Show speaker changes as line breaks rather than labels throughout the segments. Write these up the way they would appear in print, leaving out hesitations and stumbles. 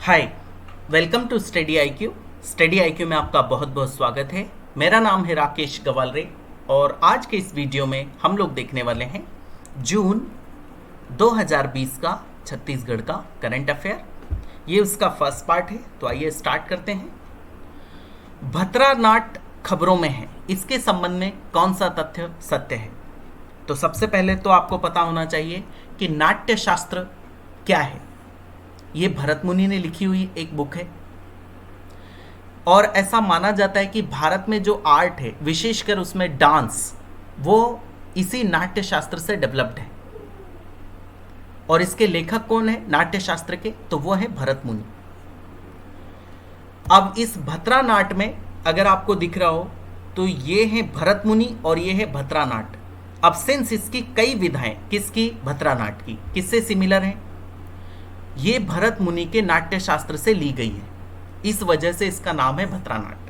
Hi, welcome to study IQ. Study IQ में आपका बहुत बहुत स्वागत है। मेरा नाम है राकेश गवालरे और आज के इस वीडियो में हम लोग देखने वाले हैं जून 2020 का छत्तीसगढ़ का करंट अफेयर। ये उसका फर्स्ट पार्ट है, तो आइए स्टार्ट करते हैं। भतरा नाट खबरों में है, इसके संबंध में कौन सा तथ्य सत्य है? तो सबसे पहले तो आपको पता होना चाहिए कि नाट्य शास्त्र क्या है। ये भरत मुनि ने लिखी हुई एक बुक है और ऐसा माना जाता है कि भारत में जो आर्ट है, विशेषकर उसमें डांस, वो इसी नाट्य शास्त्र से डेवलप्ड है। और इसके लेखक कौन है नाट्य शास्त्र के? तो वो है भरत मुनि। अब इस भतरा नाट में अगर आपको दिख रहा हो तो ये है भरत मुनि और ये है भतरा नाट। अब सिंस इसकी कई विधाएं, किसकी? भतरा नाट की। किससे सिमिलर है? ये भरत मुनि के नाट्य शास्त्र से ली गई है, इस वजह से इसका नाम है भतरा नाट।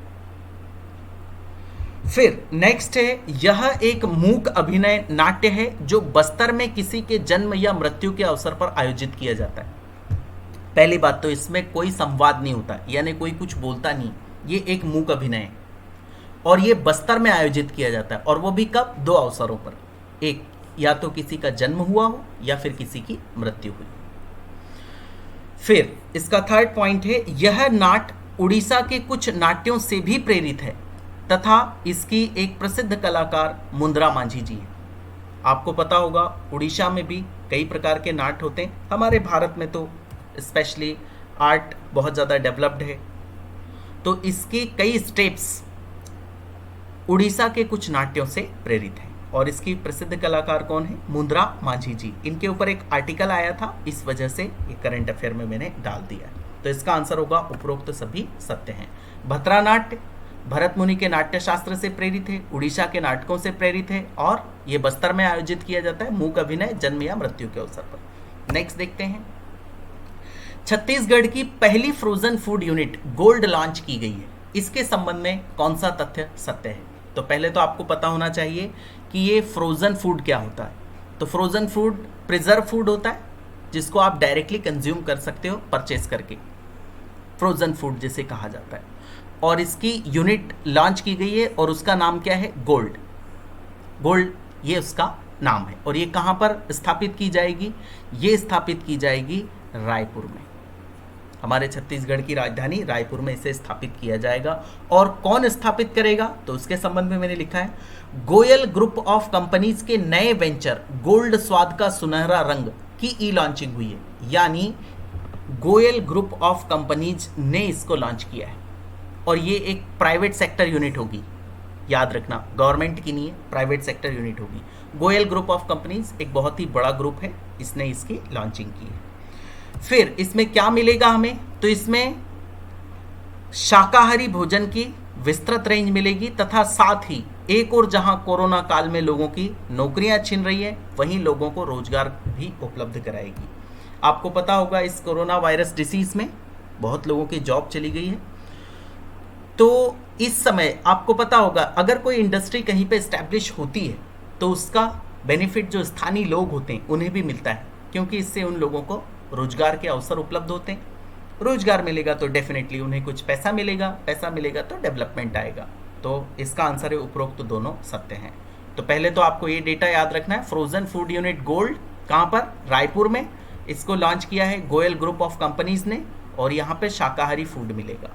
फिर नेक्स्ट है, यह एक मूक अभिनय नाट्य है जो बस्तर में किसी के जन्म या मृत्यु के अवसर पर आयोजित किया जाता है। पहली बात तो इसमें कोई संवाद नहीं होता, यानी कोई कुछ बोलता नहीं। ये एक मूक अभिनय है और ये बस्तर में आयोजित किया जाता है, और वो भी कब? दो अवसरों पर। एक, या तो किसी का जन्म हुआ हो या फिर किसी की मृत्यु हुई। फिर इसका थर्ड पॉइंट है, यह नाट उड़ीसा के कुछ नाट्यों से भी प्रेरित है तथा इसकी एक प्रसिद्ध कलाकार मुंद्रा मांझी जी हैं। आपको पता होगा उड़ीसा में भी कई प्रकार के नाट होते हैं। हमारे भारत में तो स्पेशली आर्ट बहुत ज़्यादा डेवलप्ड है, तो इसके कई स्टेप्स उड़ीसा के कुछ नाट्यों से प्रेरित हैं। और इसकी प्रसिद्ध कलाकार कौन है? मुंद्रा मांझी जी। इनके ऊपर एक आर्टिकल आया था, इस वजह से ये करंट अफेयर में मैंने डाल दिया। तो इसका आंसर होगा उपरोक्त सभी सत्य हैं। भतरा नाट्य भरत मुनि के नाट्य शास्त्र से प्रेरित है, उड़ीसा के नाटकों से प्रेरित है और ये बस्तर में आयोजित किया जाता है मूक अभिनय जन्म या मृत्यु के अवसर पर। नेक्स्ट देखते हैं, छत्तीसगढ़ की पहली frozen food unit gold launch की गई है। इसके संबंध में कौन सा तथ्य सत्य है? तो पहले तो आपको पता होना चाहिए कि ये फ्रोजन फूड क्या होता है। तो फ्रोजन फूड प्रिजर्व फूड होता है जिसको आप डायरेक्टली कंज्यूम कर सकते हो परचेस करके, फ्रोजन फूड जिसे कहा जाता है। और इसकी यूनिट लॉन्च की गई है और उसका नाम क्या है? गोल्ड। गोल्ड ये उसका नाम है। और ये कहाँ पर स्थापित की जाएगी? ये स्थापित की जाएगी रायपुर में। हमारे छत्तीसगढ़ की राजधानी रायपुर में इसे स्थापित किया जाएगा। और कौन स्थापित करेगा? तो उसके संबंध में मैंने लिखा है, गोयल ग्रुप ऑफ कंपनीज के नए वेंचर गोल्ड स्वाद का सुनहरा रंग की ई लॉन्चिंग हुई है। यानी गोयल ग्रुप ऑफ कंपनीज ने इसको लॉन्च किया है और ये एक प्राइवेट सेक्टर यूनिट होगी। याद रखना, गवर्नमेंट की नहीं है, प्राइवेट सेक्टर यूनिट होगी। गोयल ग्रुप ऑफ कंपनीज एक बहुत ही बड़ा ग्रुप है, इसने इसकी लॉन्चिंग की है। फिर इसमें क्या मिलेगा हमें? तो इसमें शाकाहारी भोजन की विस्तृत रेंज मिलेगी तथा साथ ही एक और जहां कोरोना काल में लोगों की नौकरियां छिन रही है, वहीं लोगों को रोजगार भी उपलब्ध कराएगी। आपको पता होगा इस कोरोना वायरस डिसीज में बहुत लोगों की जॉब चली गई है। तो इस समय आपको पता होगा अगर कोई इंडस्ट्री कहीं पे एस्टैब्लिश होती है तो उसका बेनिफिट जो स्थानीय लोग होते हैं उन्हें भी मिलता है, क्योंकि इससे उन लोगों को रोजगार के अवसर उपलब्ध होते हैं। रोजगार मिलेगा तो डेफिनेटली उन्हें कुछ पैसा मिलेगा, पैसा मिलेगा तो डेवलपमेंट आएगा। तो इसका आंसर है उपरोक्त दोनों सत्य हैं। तो पहले तो आपको ये डेटा याद रखना है, फ्रोजन फूड यूनिट गोल्ड कहाँ पर? रायपुर में। इसको लॉन्च किया है गोयल ग्रुप ऑफ कंपनीज ने और यहाँ पे शाकाहारी फूड मिलेगा।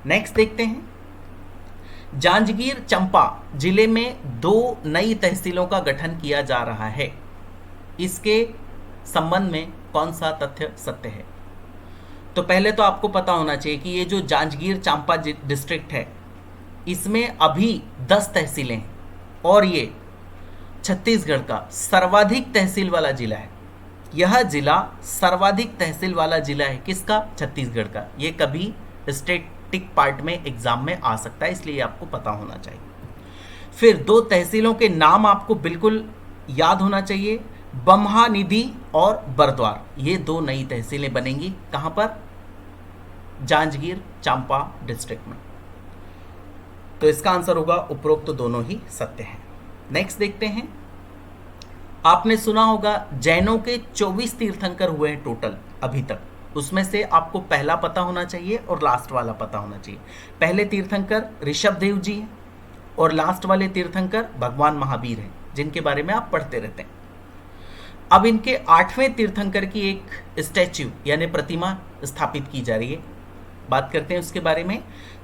नेक्स्ट देखते हैं, जांजगीर चंपा जिले में 2 नई तहसीलों का गठन किया जा रहा है। इसके संबंध में कौन सा तथ्य सत्य है? तो पहले तो आपको पता होना चाहिए कि ये जो जांजगीर चांपा डिस्ट्रिक्ट है इसमें अभी 10 तहसीलें हैं और ये छत्तीसगढ़ का सर्वाधिक तहसील वाला जिला है। यह जिला सर्वाधिक तहसील वाला जिला है किसका? छत्तीसगढ़ का। ये कभी स्टेटिक पार्ट में एग्जाम में आ सकता है, इसलिए आपको पता होना चाहिए। फिर 2 तहसीलों के नाम आपको बिल्कुल याद होना चाहिए, बम्हानिधि और बरद्वार। ये 2 नई तहसीलें बनेंगी कहां पर? जांजगीर चांपा डिस्ट्रिक्ट में। तो इसका आंसर होगा उपरोक्त दोनों ही सत्य हैं। नेक्स्ट देखते हैं, आपने सुना होगा जैनों के 24 तीर्थंकर हुए हैं टोटल अभी तक। उसमें से आपको पहला पता होना चाहिए और लास्ट वाला पता होना चाहिए। पहले तीर्थंकर ऋषभदेव जी हैं और लास्ट वाले तीर्थंकर भगवान महावीर हैं, जिनके बारे में आप पढ़ते रहते हैं। अब इनके 8वें तीर्थंकर की एक स्टैच्यू यानी प्रतिमा स्थापित की जा रही है, बात करते हैं उसके बारे में।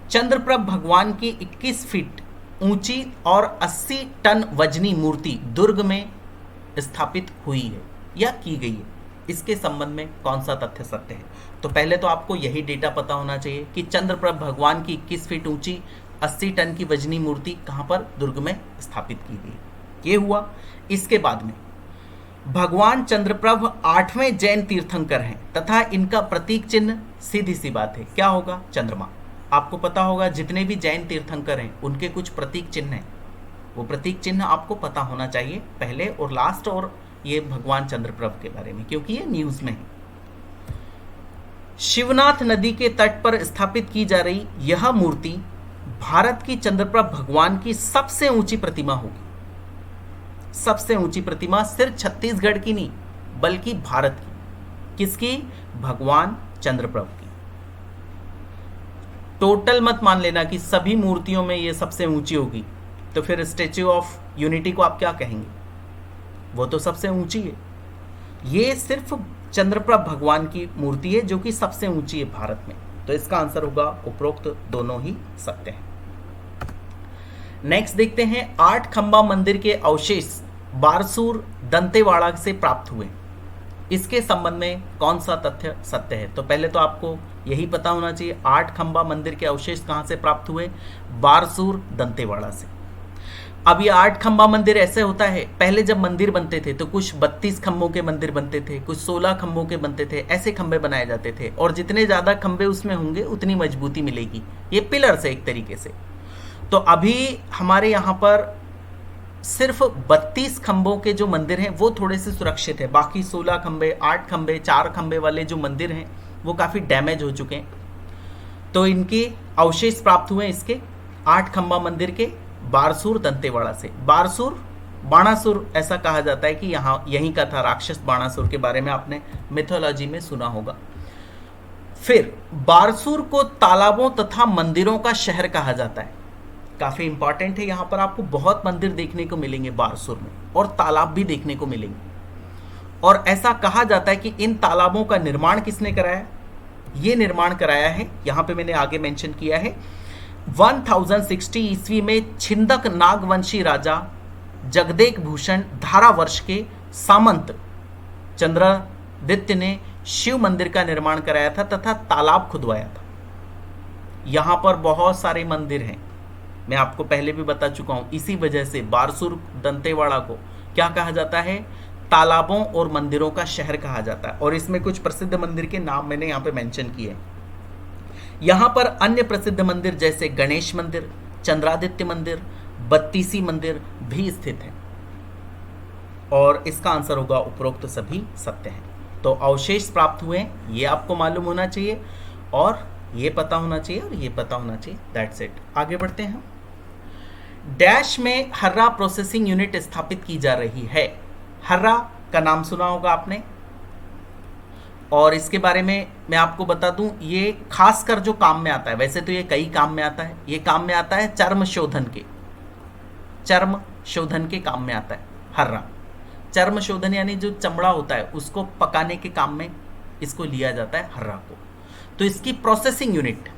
चंद्रप्रभ भगवान की 21 फीट ऊंची और 80 टन वजनी मूर्ति दुर्ग में स्थापित हुई है या की गई है। इसके संबंध में कौन सा तथ्य सत्य है? तो पहले तो आपको यही डेटा पता होना चाहिए कि चंद्रप्रभ भगवान की 21 फीट ऊंची 80 टन की वजनी मूर्ति कहां पर दुर्ग में स्थापित की गई, ये हुआ। इसके बाद में भगवान चंद्रप्रभ 8वें जैन तीर्थंकर हैं तथा इनका प्रतीक चिन्ह सीधी सी बात है क्या होगा? चंद्रमा। आपको पता होगा जितने भी जैन तीर्थंकर हैं उनके कुछ प्रतीक चिन्ह हैं, वो प्रतीक चिन्ह आपको पता होना चाहिए पहले और लास्ट, और ये भगवान चंद्रप्रभ के बारे में, क्योंकि ये न्यूज में है। शिवनाथ नदी के तट पर स्थापित की जा रही यह मूर्ति भारत की चंद्रप्रभ भगवान की सबसे ऊंची प्रतिमा होगी। सबसे ऊंची प्रतिमा सिर्फ छत्तीसगढ़ की नहीं बल्कि भारत की। किसकी? भगवान चंद्रप्रभ की। टोटल मत मान लेना कि सभी मूर्तियों में ये सबसे ऊंची होगी, तो फिर स्टैच्यू ऑफ यूनिटी को आप क्या कहेंगे? वो तो सबसे ऊंची है। ये सिर्फ चंद्रप्रभ भगवान की मूर्ति है जो कि सबसे ऊंची है भारत में। तो इसका आंसर होगा उपरोक्त दोनों ही सत्य हैं। नेक्स्ट देखते हैं, 8 खंबा मंदिर के अवशेष बारसूर दंतेवाड़ा से प्राप्त हुए। इसके संबंध में कौन सा तथ्य सत्य है? तो पहले तो आपको यही पता होना चाहिए 8 खंबा मंदिर के अवशेष कहां से प्राप्त हुए? बारसूर दंतेवाड़ा से। अब ये 8 खंबा मंदिर ऐसे होता है, पहले जब मंदिर बनते थे तो कुछ 32 खंभों के मंदिर बनते थे, कुछ 16 खंभों के बनते थे, ऐसे खंभे बनाए जाते थे, और जितने ज्यादा खंभे उसमें होंगे उतनी मजबूती मिलेगी। ये पिलर से एक तरीके से। तो अभी हमारे यहाँ पर सिर्फ 32 खंभों के जो मंदिर हैं वो थोड़े से सुरक्षित है, बाकी 16 खंभे, 8 खंभे, 4 खंभे वाले जो मंदिर हैं वो काफी डैमेज हो चुके हैं। तो इनके अवशेष प्राप्त हुए इसके 8 खंभा मंदिर के बारसूर दंतेवाड़ा से। बारसूर बाणासुर ऐसा कहा जाता है कि यहाँ यहीं का था, राक्षस बाणासुर के बारे में आपने मिथोलॉजी में सुना होगा। फिर बारसूर को तालाबों तथा मंदिरों का शहर कहा जाता है। काफी इंपॉर्टेंट है, यहाँ पर आपको बहुत मंदिर देखने को मिलेंगे बारसूर में, और तालाब भी देखने को मिलेंगे। और ऐसा कहा जाता है कि इन तालाबों का निर्माण किसने कराया? ये निर्माण कराया है, यहाँ पे मैंने आगे मेंशन किया है, 1060 ईस्वी में छिंदक नागवंशी राजा जगदेक भूषण धारावर्ष के सामंत चंद्रादित्य ने शिव मंदिर का निर्माण कराया था तथा तालाब खुदवाया था। यहां पर बहुत सारे मंदिर हैं, मैं आपको पहले भी बता चुका हूं। इसी वजह से बारसूर दंतेवाड़ा को क्या कहा जाता है? तालाबों और मंदिरों का शहर कहा जाता है। और इसमें कुछ प्रसिद्ध मंदिर के नाम मैंने यहाँ पे मेंशन किए हैं। यहाँ पर अन्य प्रसिद्ध मंदिर जैसे गणेश मंदिर, चंद्रादित्य मंदिर, बत्तीसी मंदिर भी स्थित हैं। और इसका आंसर होगा उपरोक्त सभी सत्य हैं। तो अवशेष प्राप्त हुए हैं ये आपको मालूम होना चाहिए, और ये पता होना चाहिए, और ये पता होना चाहिए। That's it. आगे बढ़ते हैं। डैश में हर्रा प्रोसेसिंग यूनिट स्थापित की जा रही है। हर्रा का नाम सुना होगा आपने, और इसके बारे में मैं आपको बता दूं, ये खासकर जो काम में आता है, वैसे तो ये कई काम में आता है, ये काम में आता है चर्म शोधन के काम में आता है हर्रा। चर्म शोधन यानी जो चमड़ा होता है उसको पकाने के काम में इसको लिया जाता है हर्रा को। तो इसकी प्रोसेसिंग यूनिट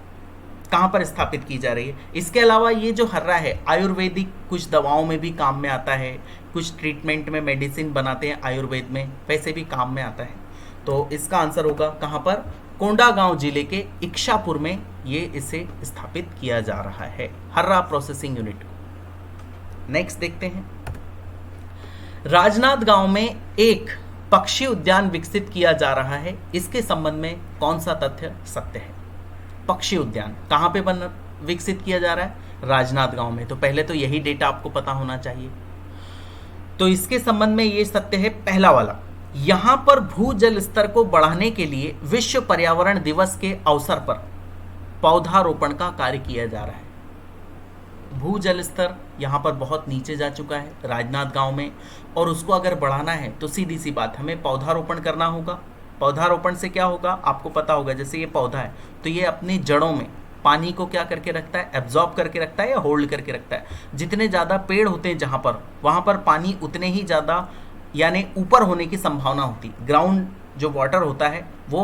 कहाँ पर स्थापित की जा रही है? इसके अलावा ये जो हर्रा है आयुर्वेदिक कुछ दवाओं में भी काम में आता है, कुछ ट्रीटमेंट में मेडिसिन बनाते हैं आयुर्वेद में, वैसे भी काम में आता है। तो इसका आंसर होगा कहाँ पर? कोंडागांव जिले के इक्षापुर में ये इसे स्थापित किया जा रहा है, हर्रा प्रोसेसिंग यूनिट को। नेक्स्ट देखते हैं। राजनांदगांव में एक पक्षी उद्यान विकसित किया जा रहा है। इसके संबंध में कौन सा तथ्य सत्य है? पक्षी उद्यान कहाँ पे विकसित किया जा रहा है? राजनांदगांव में। तो पहले तो यही डेटा आपको पता होना चाहिए। तो इसके संबंध में ये सत्य है पहला वाला। यहां पर भूजल स्तर को बढ़ाने के लिए विश्व पर्यावरण दिवस के अवसर पर पौधारोपण का कार्य किया जा रहा है। भूजल स्तर यहां पर बहुत नीचे जा चुका है राजनांदगांव में, और उसको अगर बढ़ाना है तो सीधी सी बात, हमें पौधारोपण करना होगा। पौधारोपण से क्या होगा आपको पता होगा, जैसे ये पौधा है तो ये अपनी जड़ों में पानी को क्या करके रखता है, एब्जॉर्ब करके रखता है या होल्ड करके रखता है। जितने ज़्यादा पेड़ होते हैं जहाँ पर, वहाँ पर पानी उतने ही ज़्यादा यानी ऊपर होने की संभावना होती। ग्राउंड जो वाटर होता है वो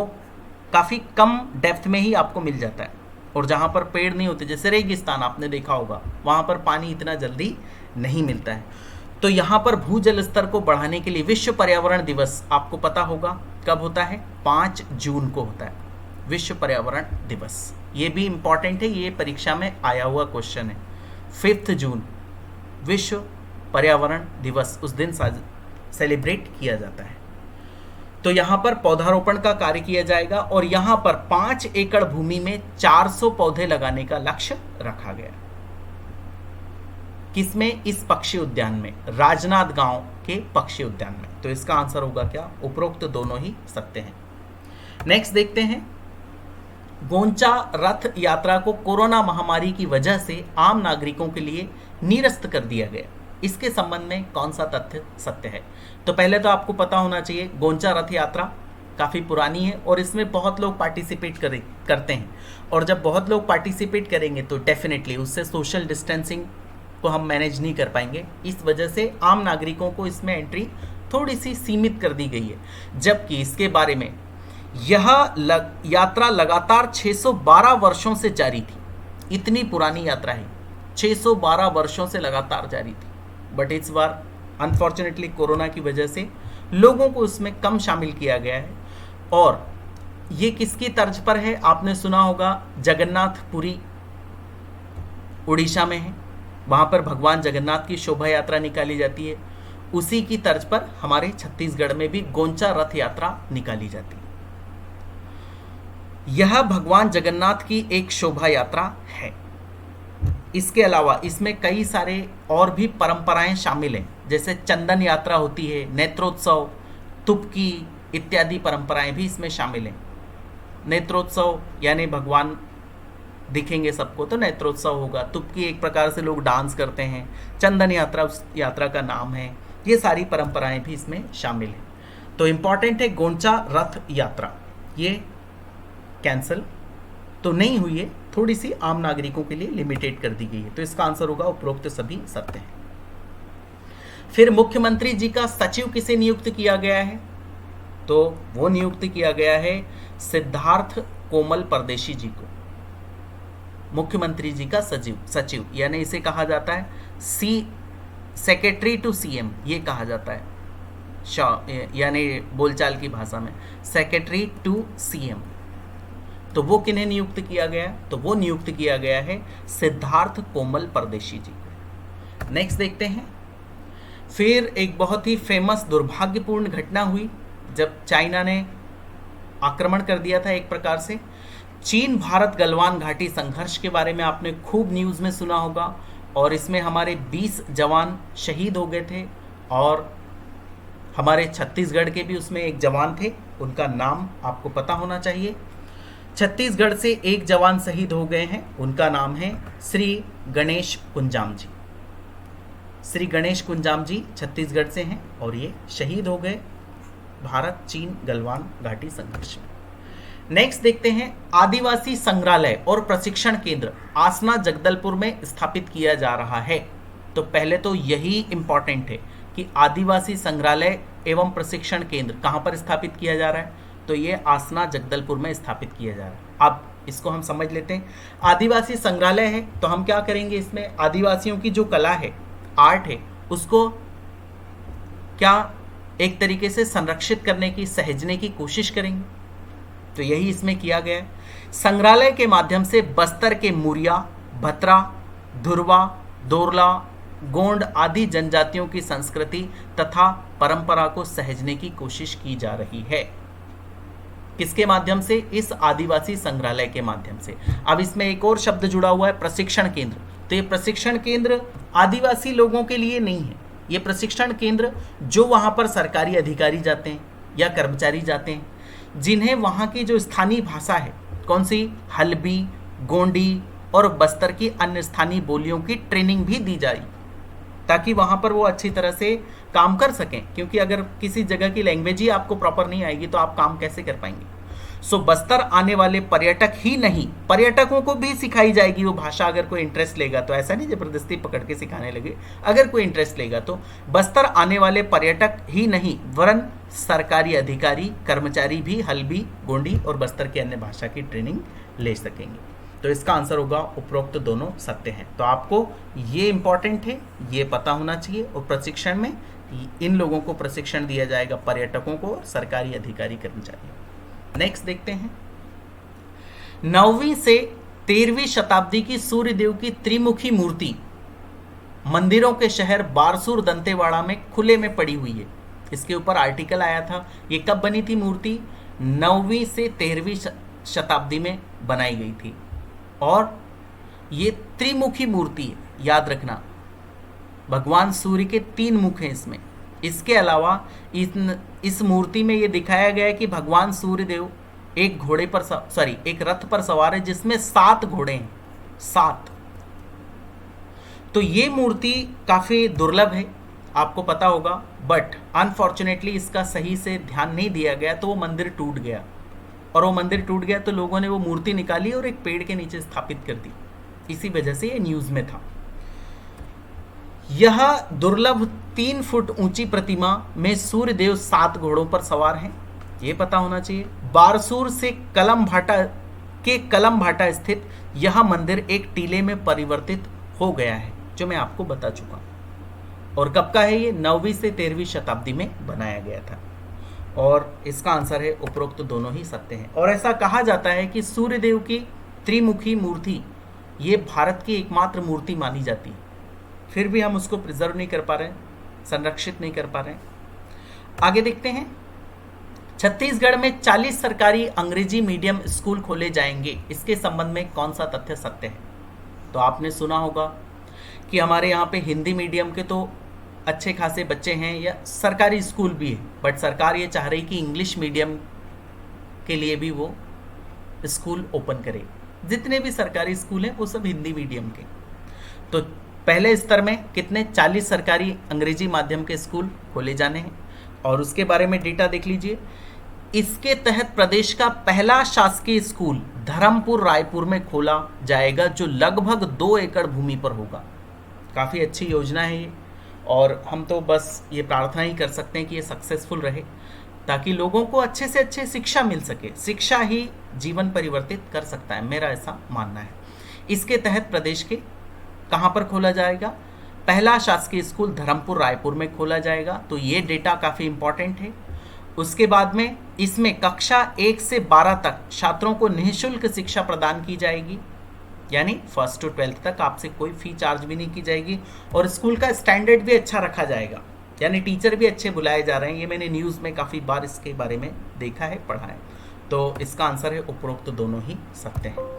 काफ़ी कम डेप्थ में ही आपको मिल जाता है, और जहाँ पर पेड़ नहीं होते जैसे रेगिस्तान आपने देखा होगा, वहाँ पर पानी इतना जल्दी नहीं मिलता है। तो यहाँ पर भूजल स्तर को बढ़ाने के लिए विश्व पर्यावरण दिवस आपको पता होगा कब होता है, 5 जून को होता है विश्व पर्यावरण दिवस। ये भी इम्पॉर्टेंट है, ये परीक्षा में आया हुआ क्वेश्चन है। 5 जून विश्व पर्यावरण दिवस, उस दिन सेलिब्रेट किया जाता है। तो यहाँ पर पौधारोपण का कार्य किया जाएगा और यहाँ पर 5 एकड़ भूमि में 400 पौधे लगाने का लक्ष्य रखा गया। किसमें, इस पक्षी उद्यान में, राजनांद गांव के पक्षी उद्यान में। तो इसका आंसर होगा क्या, उपरोक्त दोनों ही सत्य हैं। नेक्स्ट देखते हैं, गोंचा रथ यात्रा को कोरोना महामारी की वजह से आम नागरिकों के लिए निरस्त कर दिया गया। इसके संबंध में कौन सा तथ्य सत्य है। तो पहले तो आपको पता होना चाहिए गोंचा रथ यात्रा काफ़ी पुरानी है और इसमें बहुत लोग पार्टिसिपेट करते हैं, और जब बहुत लोग पार्टिसिपेट करेंगे तो डेफिनेटली उससे सोशल डिस्टेंसिंग को हम मैनेज नहीं कर पाएंगे। इस वजह से आम नागरिकों को इसमें एंट्री थोड़ी सी सीमित कर दी गई है, जबकि इसके बारे में यह यात्रा लगातार 612 वर्षों से जारी थी। इतनी पुरानी यात्रा है, 612 वर्षों से लगातार जारी थी, बट इस बार अनफॉर्चुनेटली कोरोना की वजह से लोगों को इसमें कम शामिल किया गया है। और ये किसकी तर्ज पर है, आपने सुना होगा जगन्नाथपुरी उड़ीसा में है, वहाँ पर भगवान जगन्नाथ की शोभा यात्रा निकाली जाती है। उसी की तर्ज पर हमारे छत्तीसगढ़ में भी गोंचा रथ यात्रा निकाली जाती है। यह भगवान जगन्नाथ की एक शोभा यात्रा है। इसके अलावा इसमें कई सारे और भी परंपराएं शामिल हैं, जैसे चंदन यात्रा होती है, नेत्रोत्सव, तुपकी इत्यादि परंपराएं भी इसमें शामिल हैं। नेत्रोत्सव यानी भगवान दिखेंगे सबको तो नेत्रोत्सव होगा। तुपकी एक प्रकार से लोग डांस करते हैं। चंदन यात्रा उस यात्रा का नाम है। ये सारी परंपराएं भी इसमें शामिल हैं। तो इम्पॉर्टेंट है गोंचा रथ यात्रा, ये कैंसल तो नहीं हुई है, थोड़ी सी आम नागरिकों के लिए लिमिटेड कर दी गई है। तो इसका आंसर होगा उपरोक्त सभी सत्य हैं। फिर मुख्यमंत्री जी का सचिव किसे नियुक्त किया गया है, तो वो नियुक्त किया गया है सिद्धार्थ कोमल परदेशी जी को। मुख्यमंत्री जी का सचिव यानी इसे कहा जाता है सेक्रेटरी टू सीएम, ये कहा जाता है यानी बोलचाल की भाषा में सेक्रेटरी टू सीएम। तो वो किन्हें नियुक्त किया गया, तो वो नियुक्त किया गया है सिद्धार्थ कोमल परदेशी जी को। नेक्स्ट देखते हैं, फिर एक बहुत ही फेमस दुर्भाग्यपूर्ण घटना हुई जब चाइना ने आक्रमण कर दिया था एक प्रकार से। चीन भारत गलवान घाटी संघर्ष के बारे में आपने खूब न्यूज़ में सुना होगा, और इसमें हमारे 20 जवान शहीद हो गए थे, और हमारे छत्तीसगढ़ के भी उसमें एक जवान थे, उनका नाम आपको पता होना चाहिए। छत्तीसगढ़ से एक जवान शहीद हो गए हैं, उनका नाम है श्री गणेश कुंजाम जी। श्री गणेश कुंजाम जी छत्तीसगढ़ से हैं और ये शहीद हो गए भारत चीन गलवान घाटी संघर्ष में। नेक्स्ट देखते हैं, आदिवासी संग्रहालय और प्रशिक्षण केंद्र आसना जगदलपुर में स्थापित किया जा रहा है। तो पहले तो यही इंपॉर्टेंट है कि आदिवासी संग्रहालय एवं प्रशिक्षण केंद्र कहाँ पर स्थापित किया जा रहा है, तो ये आसना जगदलपुर में स्थापित किया जा रहा है। अब इसको हम समझ लेते हैं। आदिवासी संग्रहालय है तो हम क्या करेंगे, इसमें आदिवासियों की जो कला है, आर्ट है, उसको क्या एक तरीके से संरक्षित करने की, सहेजने की कोशिश करेंगे। तो यही इसमें किया गया है। संग्रहालय के माध्यम से बस्तर के मुरिया, भतरा, धुरवा, दोरला, गोंड आदि जनजातियों की संस्कृति तथा परंपरा को सहेजने की कोशिश की जा रही है। किसके माध्यम से, इस आदिवासी संग्रहालय के माध्यम से। अब इसमें एक और शब्द जुड़ा हुआ है, प्रशिक्षण केंद्र। तो ये प्रशिक्षण केंद्र आदिवासी लोगों के लिए नहीं है, ये प्रशिक्षण केंद्र जो वहाँ पर सरकारी अधिकारी जाते हैं या कर्मचारी जाते हैं, जिन्हें वहाँ की जो स्थानीय भाषा है, कौन सी, हल्बी, गोंडी और बस्तर की अन्य स्थानीय बोलियों की ट्रेनिंग भी दी जाए। ताकि वहाँ पर वो अच्छी तरह से काम कर सकें, क्योंकि अगर किसी जगह की लैंग्वेज ही आपको प्रॉपर नहीं आएगी तो आप काम कैसे कर पाएंगे। सो बस्तर आने वाले पर्यटक ही नहीं, पर्यटकों को भी सिखाई जाएगी वो भाषा, अगर कोई इंटरेस्ट लेगा तो। ऐसा नहीं जबरदस्ती पकड़ के सिखाने लगे, अगर कोई इंटरेस्ट लेगा तो बस्तर आने वाले पर्यटक ही नहीं वरन सरकारी अधिकारी कर्मचारी भी हल्बी, गोंडी और बस्तर की अन्य भाषा की ट्रेनिंग ले सकेंगे। तो इसका आंसर होगा उपरोक्त दोनों सत्य हैं। तो आपको ये इंपॉर्टेंट है, ये पता होना चाहिए। और प्रशिक्षण में इन लोगों को प्रशिक्षण दिया जाएगा, पर्यटकों को और सरकारी अधिकारी कर्मचारियों। नेक्स्ट देखते हैं, 9वीं से 13वीं शताब्दी की सूर्यदेव की त्रिमुखी मूर्ति मंदिरों के शहर बारसूर दंतेवाड़ा में खुले में पड़ी हुई है। इसके ऊपर आर्टिकल आया था। ये कब बनी थी मूर्ति? 9वीं से 13वीं शताब्दी में बनाई गई थी। और ये त्रिमुखी मूर्ति है, याद रखना, भगवान सूर्य के 3 मुख हैं इसमें। इसके अलावा इस मूर्ति में ये दिखाया गया है कि भगवान सूर्यदेव एक घोड़े पर एक रथ पर सवार है जिसमें 7 घोड़े हैं, 7। तो ये मूर्ति काफी दुर्लभ है, आपको पता होगा, बट अनफॉर्चुनेटली इसका सही से ध्यान नहीं दिया गया तो वो मंदिर टूट गया। और वो मंदिर टूट गया तो लोगों ने वो मूर्ति निकाली और एक पेड़ के नीचे स्थापित कर दी। इसी वजह से ये न्यूज में था। यह दुर्लभ 3 फुट ऊंची प्रतिमा में सूर्यदेव 7 घोड़ों पर सवार हैं, ये पता होना चाहिए। बारसूर से कलम भाटा स्थित यह मंदिर एक टीले में परिवर्तित हो गया है, जो मैं आपको बता चुका हूं। और कब का है ये? 9वीं से 13वीं शताब्दी में बनाया गया था। और इसका आंसर है उपरोक्त दोनों ही सत्य हैं। और ऐसा कहा जाता है कि सूर्यदेव की त्रिमुखी मूर्ति ये भारत की एकमात्र मूर्ति मानी जाती है, फिर भी हम उसको प्रिजर्व नहीं कर पा रहे हैं, संरक्षित नहीं कर पा रहे हैं। आगे देखते हैं, छत्तीसगढ़ में 40 सरकारी अंग्रेजी मीडियम स्कूल खोले जाएंगे। इसके संबंध में कौन सा तथ्य सत्य है? तो आपने सुना होगा कि हमारे यहाँ पे हिंदी मीडियम के तो अच्छे खासे बच्चे हैं या सरकारी स्कूल भी है, बट सरकार ये चाह रही कि इंग्लिश मीडियम के लिए भी वो स्कूल ओपन करे। जितने भी सरकारी स्कूल हैं वो सब हिंदी मीडियम के। तो पहले स्तर में कितने? 40 सरकारी अंग्रेजी माध्यम के स्कूल खोले जाने हैं। और उसके बारे में डेटा देख लीजिए। इसके तहत प्रदेश का पहला शासकीय स्कूल धर्मपुर रायपुर में खोला जाएगा, जो लगभग 2 एकड़ भूमि पर होगा। काफ़ी अच्छी योजना है ये, और हम तो बस ये प्रार्थना ही कर सकते हैं कि ये सक्सेसफुल रहे, ताकि लोगों को अच्छे से अच्छे शिक्षा मिल सके। शिक्षा ही जीवन परिवर्तित कर सकता है, मेरा ऐसा मानना है। इसके तहत प्रदेश के कहाँ पर खोला जाएगा? पहला शासकीय स्कूल धर्मपुर रायपुर में खोला जाएगा। तो ये डेटा काफ़ी इंपॉर्टेंट है। उसके बाद में इसमें कक्षा 1 से 12 तक छात्रों को निःशुल्क शिक्षा प्रदान की जाएगी, यानी 1st to 12th तक आपसे कोई फी चार्ज भी नहीं की जाएगी। और स्कूल का स्टैंडर्ड भी अच्छा रखा जाएगा, यानी टीचर भी अच्छे बुलाए जा रहे हैं। ये मैंने न्यूज़ में काफ़ी बार इसके बारे में देखा है, पढ़ा है। तो इसका आंसर है उपरोक्त दोनों ही सत्य हैं।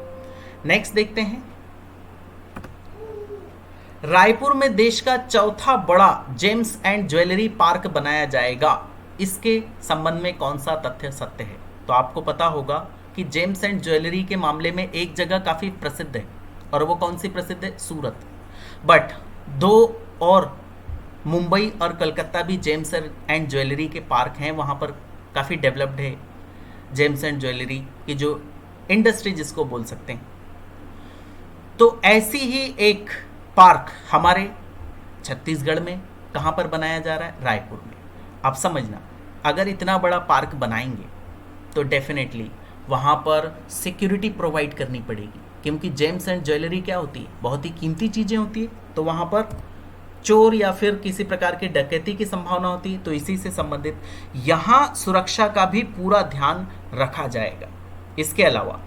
नेक्स्ट देखते हैं, रायपुर में देश का चौथा बड़ा जेम्स एंड ज्वेलरी पार्क बनाया जाएगा। इसके संबंध में कौन सा तथ्य सत्य है? तो आपको पता होगा कि जेम्स एंड ज्वेलरी के मामले में एक जगह काफ़ी प्रसिद्ध है, और वो कौन सी प्रसिद्ध है? सूरत। बट 2 और मुंबई और कलकत्ता भी जेम्स एंड ज्वेलरी के पार्क हैं, वहाँ पर काफ़ी डेवलप्ड है जेम्स एंड ज्वेलरी की जो इंडस्ट्री जिसको बोल सकते हैं। तो ऐसी ही एक पार्क हमारे छत्तीसगढ़ में कहाँ पर बनाया जा रहा है? रायपुर में। आप समझना, अगर इतना बड़ा पार्क बनाएंगे तो डेफिनेटली वहाँ पर सिक्योरिटी प्रोवाइड करनी पड़ेगी, क्योंकि जेम्स एंड ज्वेलरी क्या होती है? बहुत ही कीमती चीज़ें होती है। तो वहाँ पर चोर या फिर किसी प्रकार की डकैती की संभावना होती है। तो इसी से संबंधित यहाँ सुरक्षा का भी पूरा ध्यान रखा जाएगा। इसके अलावा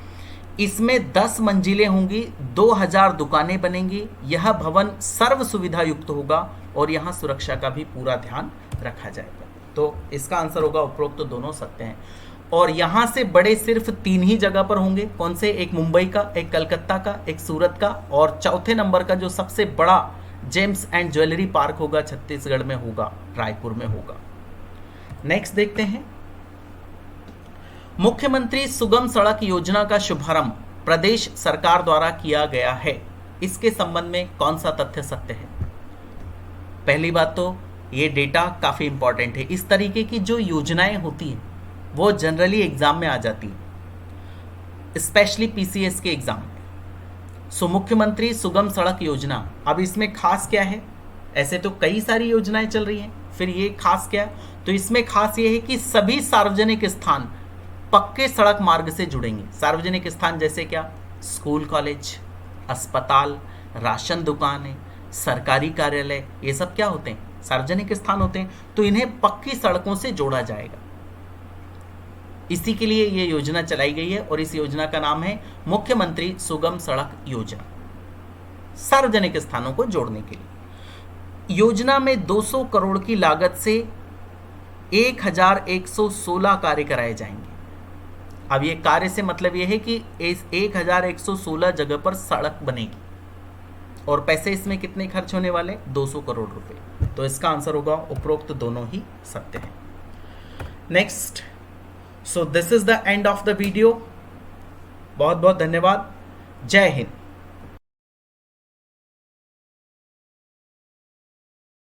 इसमें 10 मंजिलें होंगी, 2000 दुकानें बनेंगी। यह भवन सर्व सुविधा युक्त होगा और यहाँ सुरक्षा का भी पूरा ध्यान रखा जाएगा। तो इसका आंसर होगा उपरोक्त दोनों सत्य हैं। और यहाँ से बड़े सिर्फ 3 ही जगह पर होंगे। कौन से? एक मुंबई का, एक कलकत्ता का, एक सूरत का, और चौथे नंबर का जो सबसे बड़ा जेम्स एंड ज्वेलरी पार्क होगा छत्तीसगढ़ में होगा, रायपुर में होगा। नेक्स्ट देखते हैं, मुख्यमंत्री सुगम सड़क योजना का शुभारंभ प्रदेश सरकार द्वारा किया गया है। इसके संबंध में कौन सा तथ्य सत्य है? पहली बात तो ये डेटा काफ़ी इंपॉर्टेंट है। इस तरीके की जो योजनाएं होती हैं वो जनरली एग्जाम में आ जाती है, स्पेशली पीसीएस के एग्जाम में। सो मुख्यमंत्री सुगम सड़क योजना, अब इसमें खास क्या है? ऐसे तो कई सारी योजनाएं चल रही हैं, फिर ये खास क्या? तो इसमें खास ये है कि सभी सार्वजनिक स्थान पक्के सड़क मार्ग से जुड़ेंगे। सार्वजनिक स्थान जैसे क्या? स्कूल, कॉलेज, अस्पताल, राशन दुकानें, सरकारी कार्यालय, ये सब क्या होते हैं? सार्वजनिक स्थान होते हैं। तो इन्हें पक्की सड़कों से जोड़ा जाएगा। इसी के लिए ये योजना चलाई गई है और इस योजना का नाम है मुख्यमंत्री सुगम सड़क योजना, सार्वजनिक स्थानों को जोड़ने के लिए। योजना में 200 करोड़ की लागत से 1116 कार्य कराए जाएंगे। अब ये कार्य से मतलब ये है कि इस 1116 जगह पर सड़क बनेगी और पैसे इसमें कितने खर्च होने वाले? 200 करोड़ रुपए। तो इसका आंसर होगा उपरोक्त दोनों ही सत्य है। Next, so this is the end of the video. बहुत बहुत धन्यवाद। जय हिंद।